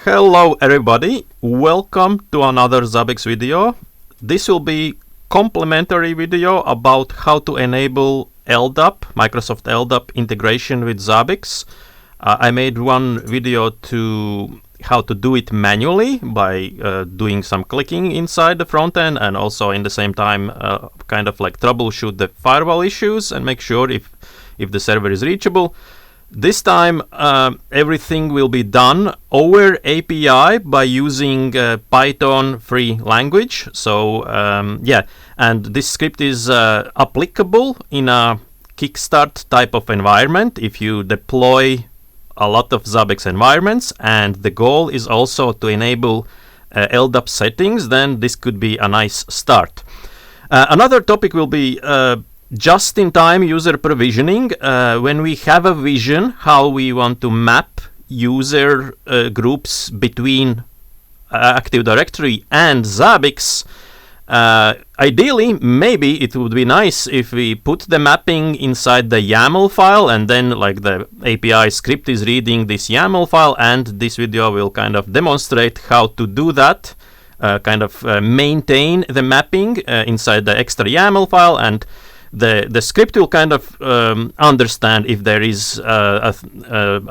Hello everybody, welcome to another Zabbix video. This will be complimentary video about how to enable LDAP, Microsoft LDAP integration with Zabbix. I made one video to how to do it manually by doing some clicking inside the front end, and also in the same time kind of like troubleshoot the firewall issues and make sure if the server is reachable. This time everything will be done over API by using Python free language. So yeah, and this script is applicable in a kickstart type of environment if you deploy a lot of Zabbix environments, and the goal is also to enable LDAP settings. Then this could be a nice start. Another topic will be just-in-time user provisioning. When we have a vision how we want to map user groups between Active Directory and Zabbix, ideally maybe it would be nice if we put the mapping inside the YAML file, and then like the API script is reading this YAML file, and this video will kind of demonstrate how to do that, maintain the mapping inside the extra YAML file, and the script will kind of understand if there is a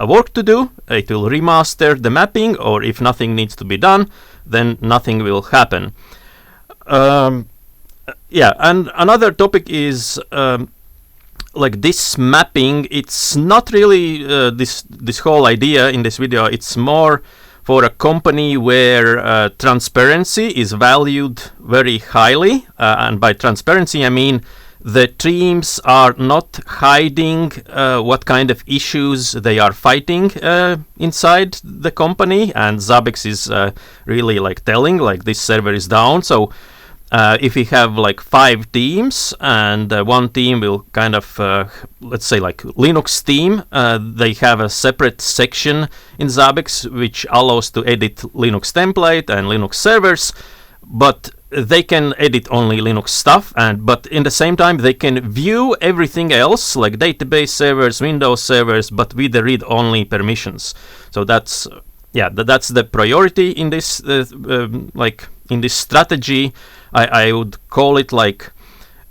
work to do. It will remaster the mapping, or if nothing needs to be done, then nothing will happen. Yeah, and another topic is like this mapping. It's not really this whole idea in this video. It's more for a company where transparency is valued very highly, and by transparency I mean the teams are not hiding what kind of issues they are fighting inside the company, and Zabbix is really like telling like this server is down. So if we have like 5 teams, and one team will kind of let's say like Linux team, they have a separate section in Zabbix which allows to edit Linux template and Linux servers, but they can edit only Linux stuff, but in the same time they can view everything else like database servers, Windows servers, but with the read-only permissions. So that's that's the priority in this like in this strategy. I would call it like,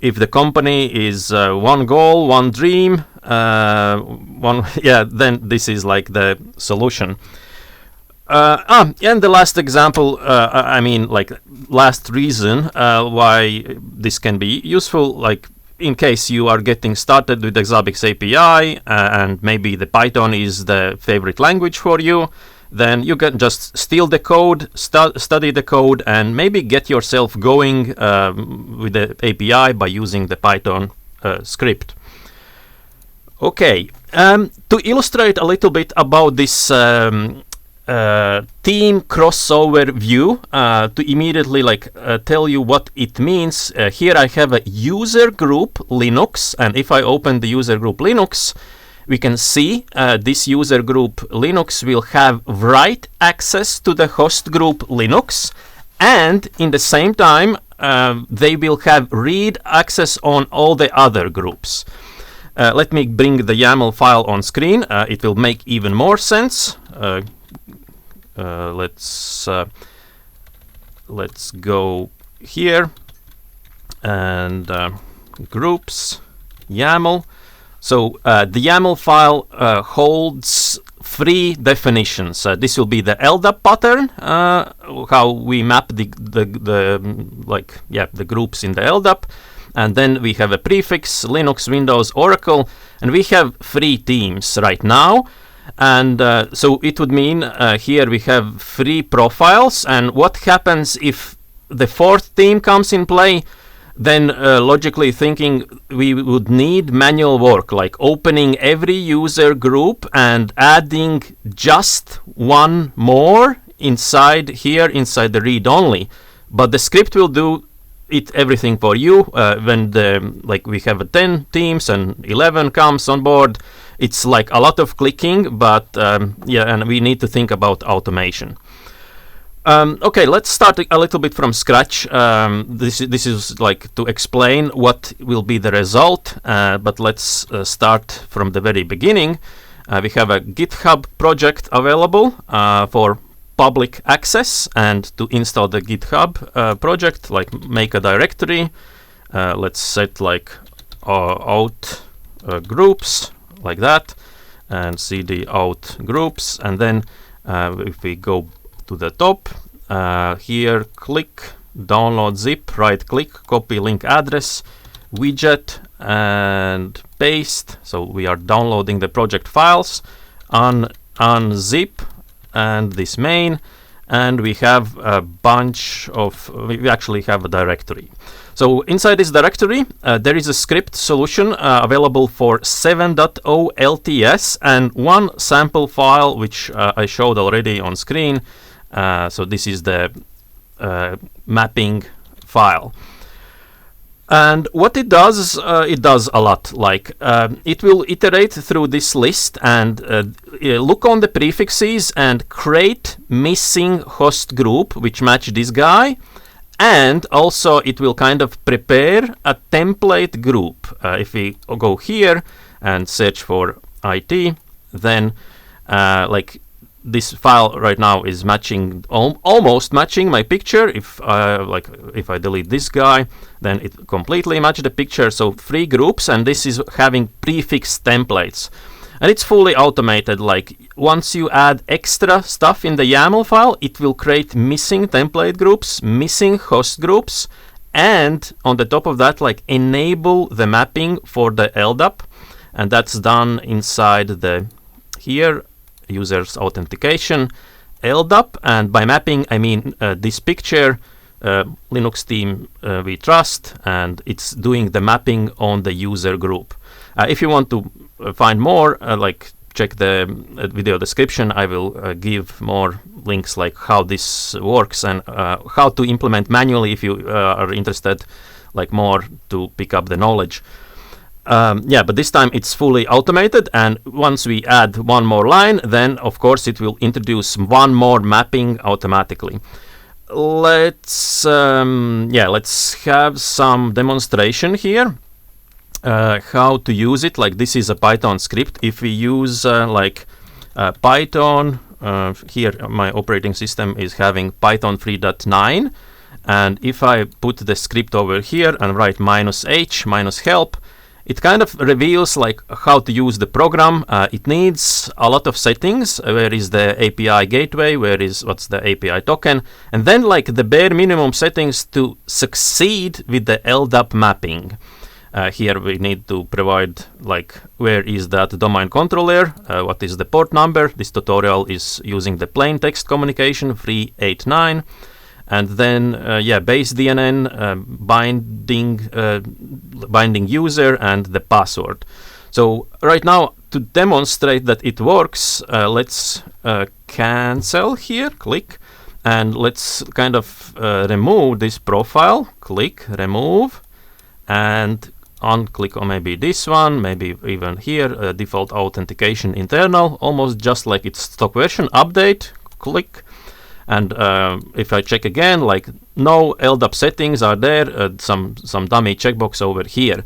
if the company is one goal, one dream, then this is like the solution. And the last example, I mean like last reason why this can be useful, like in case you are getting started with the Zabbix API and maybe the Python is the favorite language for you, then you can just steal the code, study the code, and maybe get yourself going with the API by using the Python script. Okay, to illustrate a little bit about this team crossover view, to immediately like tell you what it means, here I have a user group Linux, and if I open the user group Linux, we can see this user group Linux will have write access to the host group Linux, and in the same time they will have read access on all the other groups. Let me bring the YAML file on screen. It will make even more sense. Let's go here and groups YAML. So the YAML file holds 3 definitions. This will be the LDAP pattern, how we map the groups in the LDAP, and then we have a prefix Linux, Windows, Oracle, and we have 3 teams right now. And so it would mean here we have 3 profiles, and what happens if the 4th team comes in play? Then logically thinking, we would need manual work, like opening every user group and adding just one more inside the read-only. But the script will do everything for you. When we have 10 teams and 11 comes on board, it's like a lot of clicking, but and we need to think about automation. Okay, let's start a little bit from scratch. This is like to explain what will be the result, but let's start from the very beginning. We have a GitHub project available for public access and to install the GitHub project, like make a directory. Let's set like out groups like that, and cd out groups, and then if we go to the top here, click download zip, right click, copy link address, widget, and paste. So we are downloading the project files, unzip and this main, and we have a bunch of, we actually have a directory. So inside this directory there is a script solution available for 7.0 LTS and one sample file which I showed already on screen. So this is the mapping file. And what it does a lot. Like it will iterate through this list and look on the prefixes and create missing host group which match this guy, and also it will kind of prepare a template group. If we go here and search for IT, then like this file right now is matching, almost matching my picture. If I delete this guy, then it completely matches the picture. So 3 groups, and this is having prefix templates, and it's fully automated. Like once you add extra stuff in the YAML file, it will create missing template groups, missing host groups, and on the top of that, like enable the mapping for the LDAP, and that's done inside the here users authentication LDAP. And by mapping I mean this picture, Linux team we trust, and it's doing the mapping on the user group. If you want to find more, like check the video description. I will give more links like how this works and how to implement manually if you are interested like more to pick up the knowledge. Yeah, but this time it's fully automated, and once we add one more line, then of course it will introduce one more mapping automatically. Let's have some demonstration here how to use it. Like this is a Python script. If we use Python, here my operating system is having Python 3.9, and if I put the script over here and write -h -help, it kind of reveals like how to use the program. It needs a lot of settings. Where is the API gateway? What's the API token? And then like the bare minimum settings to succeed with the LDAP mapping. Here we need to provide like where is that domain controller, what is the port number. This tutorial is using the plain text communication 389. And then base DNN, binding user, and the password. So right now, to demonstrate that it works, let's cancel here, click, and let's kind of remove this profile, click, remove, and unclick on maybe this one, maybe even here, default authentication internal, almost just like its stock version, update, click. And if I check again, like no LDAP settings are there, some dummy checkbox over here.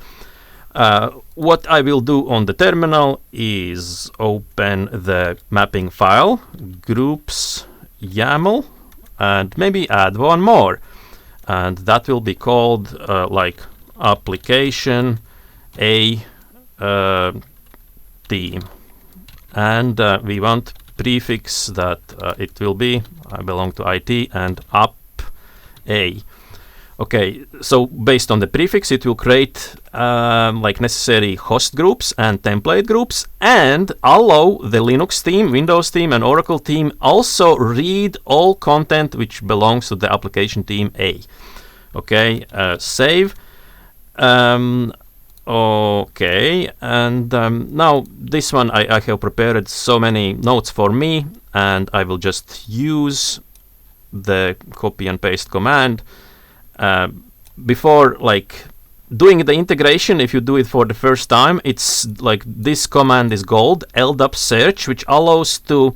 What I will do on the terminal is open the mapping file, groups YAML, and maybe add one more. And that will be called like application A team. And we want prefix that it will be I belong to IT and up A. Okay, so based on the prefix it will create like necessary host groups and template groups, and allow the Linux team, Windows team, and Oracle team also read all content which belongs to the application team A. Okay, save. Okay, and now this one I have prepared so many notes for me, and I will just use the copy and paste command. Before like doing the integration, if you do it for the first time, it's like this command is called LDAP search, which allows to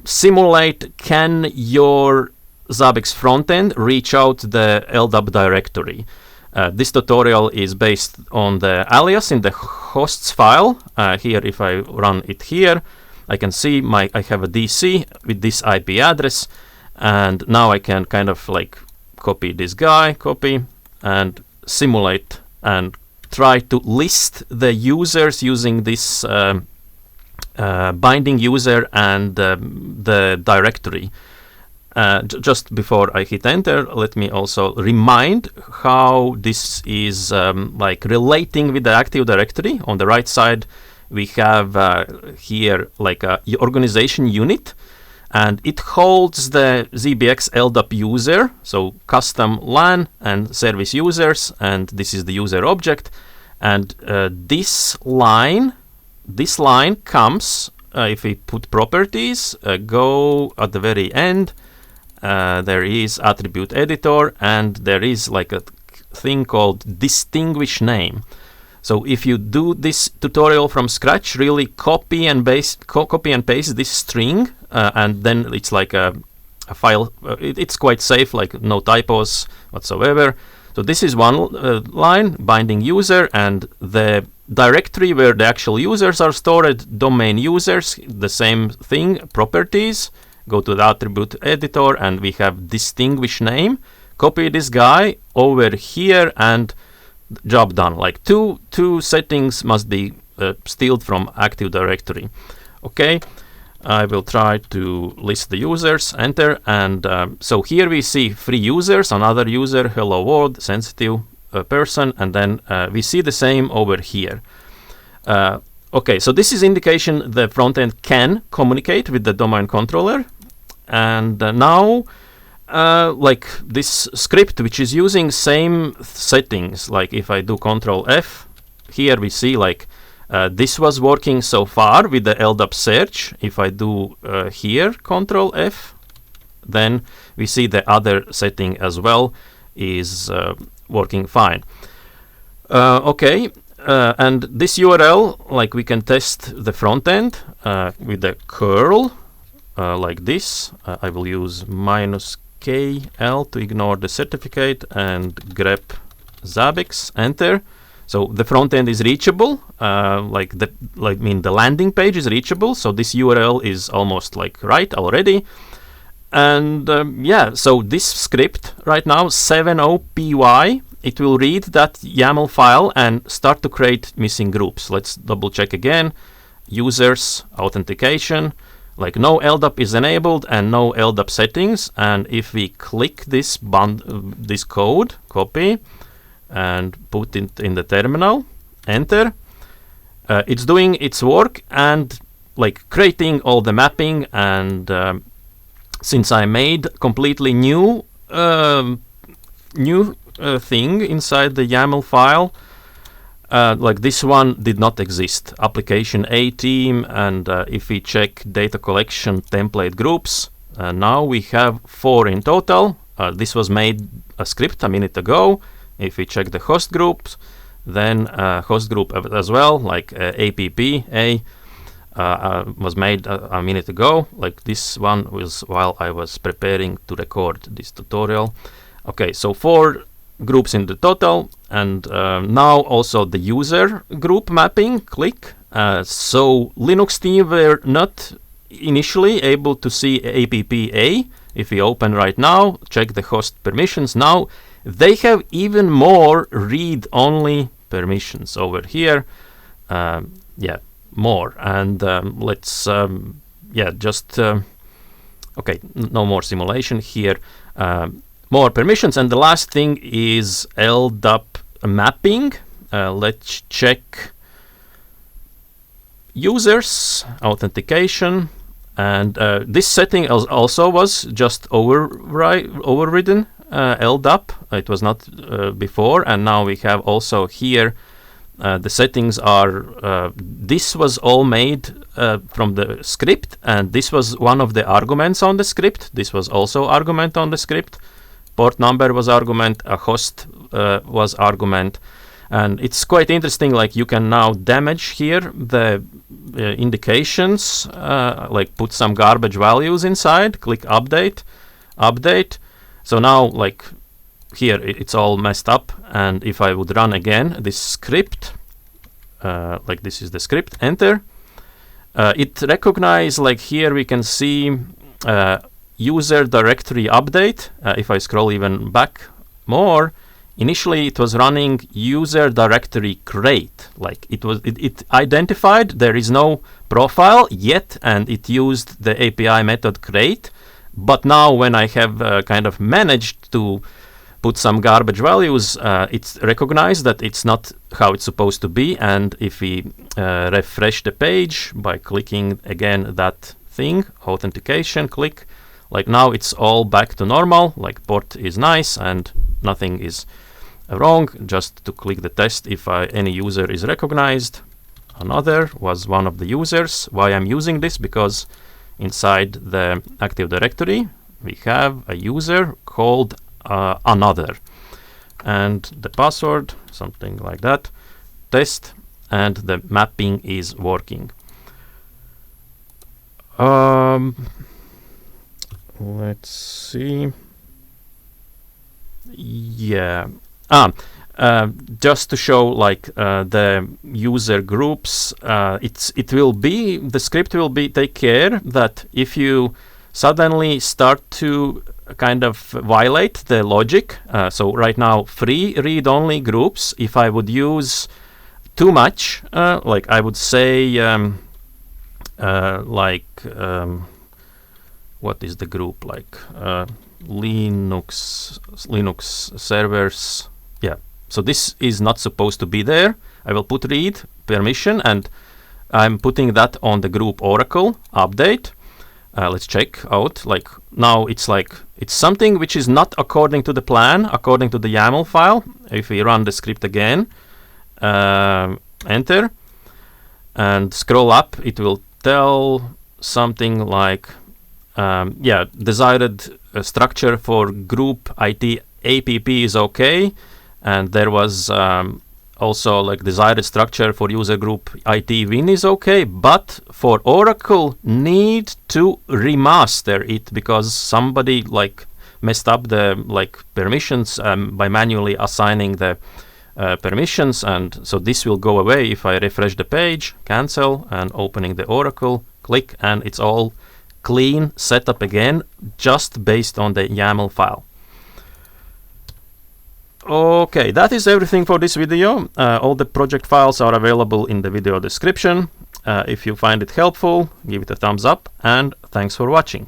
simulate can your Zabbix frontend reach out the LDAP directory. This tutorial is based on the alias in the hosts file. Here, if I run it here, I can see I have a DC with this IP address, and now I can kind of like copy this guy, copy, and simulate and try to list the users using this binding user and the directory. Just before I hit enter, let me also remind how this is like relating with the Active Directory. On the right side, we have here like a organization unit, and it holds the ZBX LDAP user, so custom LAN and service users, and this is the user object. And this line comes if we put properties, go at the very end. There is attribute editor, and there is like a thing called distinguish name. So if you do this tutorial from scratch, really copy and paste this string, and then it's like a file. It's quite safe, like no typos whatsoever. So this is one line, binding user, and the directory where the actual users are stored, domain users, the same thing, properties. Go to the attribute editor, and we have distinguish name. Copy this guy over here, and job done. Like two settings must be stealed from Active Directory. Okay, I will try to list the users, enter, and so here we see 3 users, another user, hello world, sensitive person, and then we see the same over here. Okay, so this is indication the front end can communicate with the domain controller. And now like this script, which is using same settings, like if I do Control F, here we see like this was working so far with the LDAP search. If I do here Control F, then we see the other setting as well is working fine. Okay, and this URL, like we can test the front end with the curl. Like this, I will use -KL to ignore the certificate and grep Zabbix, enter. So the front end is reachable, the landing page is reachable. So this URL is almost like right already. And yeah, so this script right now, 70py, it will read that YAML file and start to create missing groups. Let's double check again. Users, authentication. Like no LDAP is enabled and no LDAP settings. And if we click this code, copy, and put it in the terminal, enter, it's doing its work and like creating all the mapping. And since I made completely new thing inside the YAML file, like this one did not exist. Application A team, and if we check data collection template groups, now we have 4 in total. This was made a script a minute ago. If we check the host groups, then host group as well, like APPA was made a minute ago. Like this one was while I was preparing to record this tutorial. Okay, so 4 groups in the total, and now also the user group mapping, click. So Linux team were not initially able to see APPA. If we open right now, check the host permissions, now they have even more read-only permissions over here. Yeah, more. And let's, yeah, just, okay, no more simulation here. More permissions, and the last thing is LDAP mapping. Let's check users, authentication, and this setting also was just overridden LDAP. It was not before, and now we have also here the settings are, this was all made from the script, and this was one of the arguments on the script. This was also argument on the script. Port number was argument, a host was argument, and it's quite interesting. Like you can now damage here the indications, like put some garbage values inside, click update, update. So now like here it's all messed up, and if I would run again this script, like this is the script, enter, It recognizes, like here we can see user directory update. If I scroll even back more, initially it was running user directory create. Like it identified there is no profile yet, and it used the API method create. But now when I have kind of managed to put some garbage values, it's recognized that it's not how it's supposed to be. And if we refresh the page by clicking again that thing, authentication, click, like now it's all back to normal, like port is nice and nothing is wrong. Just to click the test if any user is recognized. Another was one of the users. Why I'm using this? Because inside the Active Directory we have a user called another, and the password something like that, test, and the mapping is working. Let's see. Yeah. Just to show like the user groups, the script will be take care that if you suddenly start to kind of violate the logic, so right now free read-only groups, if I would use too much, like I would say what is the group, like Linux servers, yeah, so this is not supposed to be there. I will put read permission, and I'm putting that on the group Oracle update. Let's check out, like now it's something which is not according to the plan, according to the YAML file. If we run the script again, enter and scroll up, it will tell something like desired structure for group IT APP is okay, and there was also like desired structure for user group IT Win is okay, but for Oracle need to remaster it because somebody like messed up the like permissions by manually assigning the permissions, and so this will go away if I refresh the page, cancel, and opening the Oracle, click, and it's all clean setup again, just based on the YAML file. Okay, that is everything for this video. All the project files are available in the video description. If you find it helpful, give it a thumbs up, and thanks for watching.